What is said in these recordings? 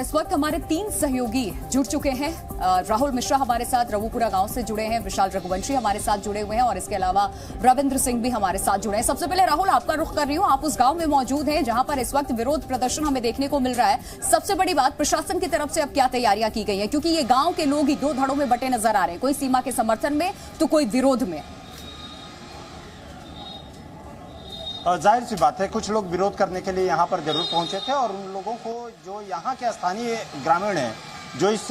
इस वक्त हमारे 3 सहयोगी जुड़ चुके हैं। राहुल मिश्रा हमारे साथ रवुपुरा गांव से जुड़े हैं, विशाल रघुवंशी हमारे साथ जुड़े हुए हैं और इसके अलावा रविंद्र सिंह भी हमारे साथ जुड़े हैं। सबसे पहले राहुल, आपका रुख कर रही हूं, आप उस गांव में मौजूद हैं जहां पर इस वक्त विरोध प्रदर्शन हमें देखने को मिल रहा है। सबसे बड़ी बात, प्रशासन की तरफ से अब क्या तैयारियां की गई है, क्योंकि ये गांव के लोग ही 2 धड़ों में बटे नजर आ रहे हैं, कोई सीमा के समर्थन में तो कोई विरोध में। जाहिर सी बात है, कुछ लोग विरोध करने के लिए यहाँ पर जरूर पहुंचे थे और उन लोगों को जो यहाँ के स्थानीय ग्रामीण हैं, जो इस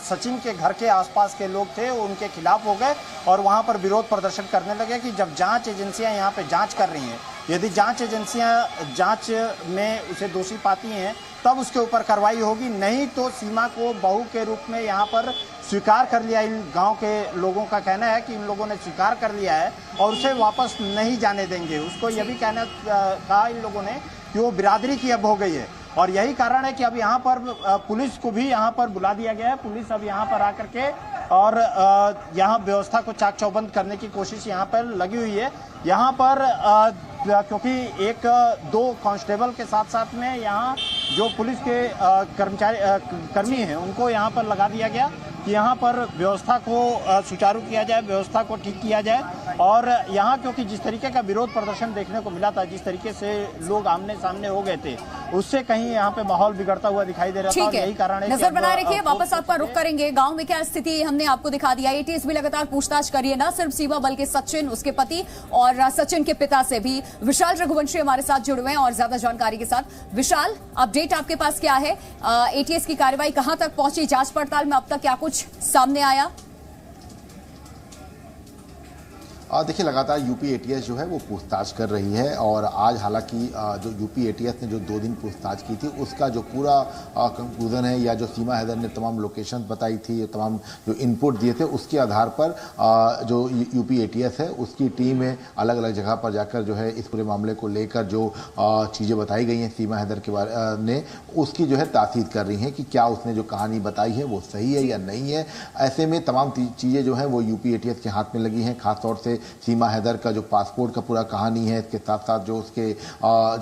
सचिन के घर के आसपास के लोग थे, उनके खिलाफ हो गए और वहाँ पर विरोध प्रदर्शन करने लगे कि जब जांच एजेंसियाँ यहाँ पे जांच कर रही हैं, यदि जांच एजेंसियाँ जांच में उसे दोषी पाती हैं तब उसके ऊपर कार्रवाई होगी, नहीं तो सीमा को बहू के रूप में यहाँ पर स्वीकार कर लिया। इन गांव के लोगों का कहना है कि इन लोगों ने स्वीकार कर लिया है और उसे वापस नहीं जाने देंगे। उसको यह भी कहना कहा इन लोगों ने कि वो बिरादरी की अब हो गई है और यही कारण है कि अब यहाँ पर पुलिस को भी यहाँ पर बुला दिया गया है। पुलिस अब यहाँ पर आकर के और यहाँ व्यवस्था को चाक चौबंद करने की कोशिश यहाँ पर लगी हुई है। यहाँ पर क्योंकि 1-2 कांस्टेबल के साथ साथ में यहाँ जो पुलिस के कर्मी हैं उनको यहाँ पर लगा दिया गया कि यहाँ पर व्यवस्था को सुचारू किया जाए, व्यवस्था को ठीक किया जाए। और यहाँ क्योंकि जिस तरीके का विरोध प्रदर्शन देखने को मिला था, जिस तरीके से लोग आमने सामने हो गए थे, उससे कहीं यहाँ पे माहौल बिगड़ता हुआ दिखाई दे रहा था और यही कारण है। नजर बनाए रखिए, वापस आपका रुख करेंगे। गांव में क्या स्थिति हमने आपको दिखा दिया। एटीएस भी लगातार पूछताछ करी है, न सिर्फ सीमा बल्कि सचिन, उसके पति और सचिन के पिता से भी। विशाल रघुवंशी हमारे साथ जुड़े हुए हैं और ज्यादा जानकारी के साथ। विशाल, अपडेट आपके पास क्या है? एटीएस की कार्रवाई कहां तक पहुंची? जांच पड़ताल में अब तक क्या कुछ सामने आया? देखिए, लगातार यूपी एटीएस जो है वो पूछताछ कर रही है और आज हालांकि जो यूपी एटीएस ने जो 2 दिन पूछताछ की थी उसका जो पूरा कंक्लूजन है, या जो सीमा हैदर ने तमाम लोकेशन बताई थी, तमाम जो इनपुट दिए थे, उसके आधार पर जो यूपी एटीएस है उसकी टीम अलग अलग जगह पर जाकर जो है इस पूरे मामले को लेकर जो चीज़ें बताई गई हैं सीमा हैदर के बारे ने, उसकी जो है तासीद कर रही हैं कि क्या उसने जो कहानी बताई है वो सही है या नहीं है। ऐसे में तमाम चीज़ें जो हैं वो यूपी एटीएस के हाथ में लगी हैं। खासतौर से सीमा हैदर का जो पासपोर्ट का पूरा कहानी है, इसके साथ साथ जो उसके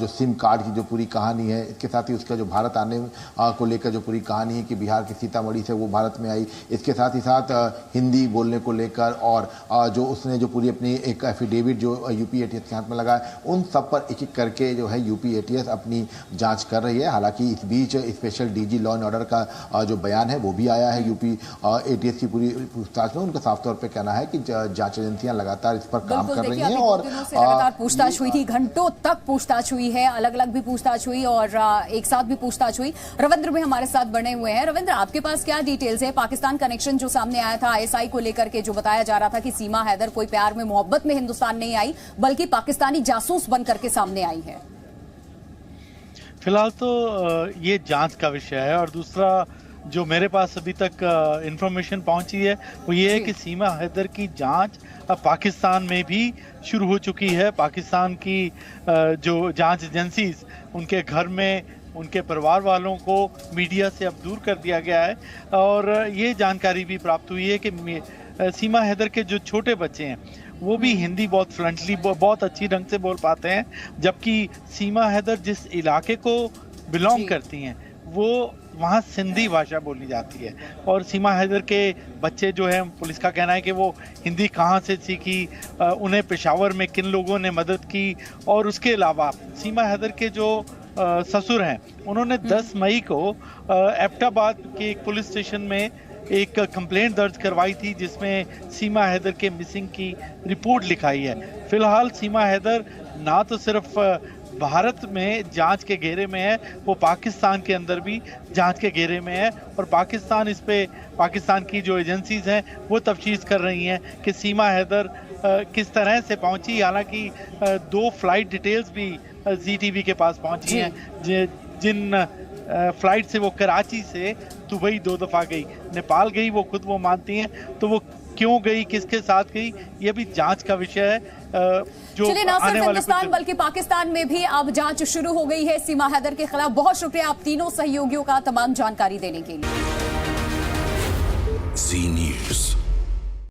जो सिम कार्ड की जो पूरी कहानी है, इसके साथ ही उसका जो भारत आने को लेकर जो पूरी कहानी है कि बिहार के सीतामढ़ी से वो भारत में आई, इसके साथ ही साथ हिंदी बोलने को लेकर और जो उसने जो पूरी अपनी एक एफिडेविट जो यूपी एटीएस के हाथ में लगा है, उन सब पर एक एक करके जो है यूपी एटीएस अपनी जाँच कर रही है। हालांकि इस बीच special DG law and order का जो बयान है वो भी आया है यूपी एटीएस की पूरी पूछताछ में। उनका साफ तौर पर कहना है कि जाँच एजेंसियाँ लगातार इस पर काम कर रही हैं और लगातार पूछताछ हुई थी, घंटों तक पूछताछ हुई है, अलग अलग भी पूछताछ हुई और एक साथ भी पूछताछ हुई। रविंद्र भी हमारे साथ बने हुए हैं। रविंद्र, आपके पास क्या डिटेल्स है? पाकिस्तान कनेक्शन जो सामने आया था आईएसआई को लेकर के, जो बताया जा रहा था कि सीमा हैदर कोई प्यार में मोहब्बत में हिंदुस्तान नहीं आई बल्कि पाकिस्तानी जासूस बनकर के सामने आई है। फिलहाल तो ये जांच का विषय है और दूसरा जो मेरे पास अभी तक इंफॉर्मेशन पहुंची है वो ये है कि सीमा हैदर की जांच अब पाकिस्तान में भी शुरू हो चुकी है। पाकिस्तान की जो जांच एजेंसीज, उनके घर में उनके परिवार वालों को मीडिया से अब दूर कर दिया गया है और ये जानकारी भी प्राप्त हुई है कि सीमा हैदर के जो छोटे बच्चे हैं वो भी हिंदी बहुत फ्लुएंटली, बहुत अच्छी ढंग से बोल पाते हैं, जबकि सीमा हैदर जिस इलाके को बिलोंग करती हैं वो वहाँ सिंधी भाषा बोली जाती है। और सीमा हैदर के बच्चे जो हैं, पुलिस का कहना है कि वो हिंदी कहाँ से सीखी, उन्हें पेशावर में किन लोगों ने मदद की। और उसके अलावा सीमा हैदर के जो ससुर हैं, उन्होंने 10 मई को एबटाबाद के एक पुलिस स्टेशन में एक कंप्लेंट दर्ज करवाई थी जिसमें सीमा हैदर के मिसिंग की रिपोर्ट लिखाई है। फिलहाल सीमा हैदर ना तो सिर्फ भारत में जांच के घेरे में है, वो पाकिस्तान के अंदर भी जांच के घेरे में है और पाकिस्तान इस पे, पाकिस्तान की जो एजेंसीज हैं वो तफ्तीश कर रही हैं कि सीमा हैदर किस तरह से पहुंची। हालांकि 2 फ्लाइट डिटेल्स भी ZTV के पास पहुंची हैं, जिन फ्लाइट से वो कराची से दुबई 2 दफ़ा गई, नेपाल गई, वो खुद वो मानती हैं। तो वो क्यों गई, किसके साथ गई, ये भी जांच का विषय है। चलिए, ना सिर्फ हिंदुस्तान बल्कि पाकिस्तान में भी अब जांच शुरू हो गई है सीमा हैदर के खिलाफ। बहुत शुक्रिया आप तीनों सहयोगियों का तमाम जानकारी देने के लिए। जी न्यूज़।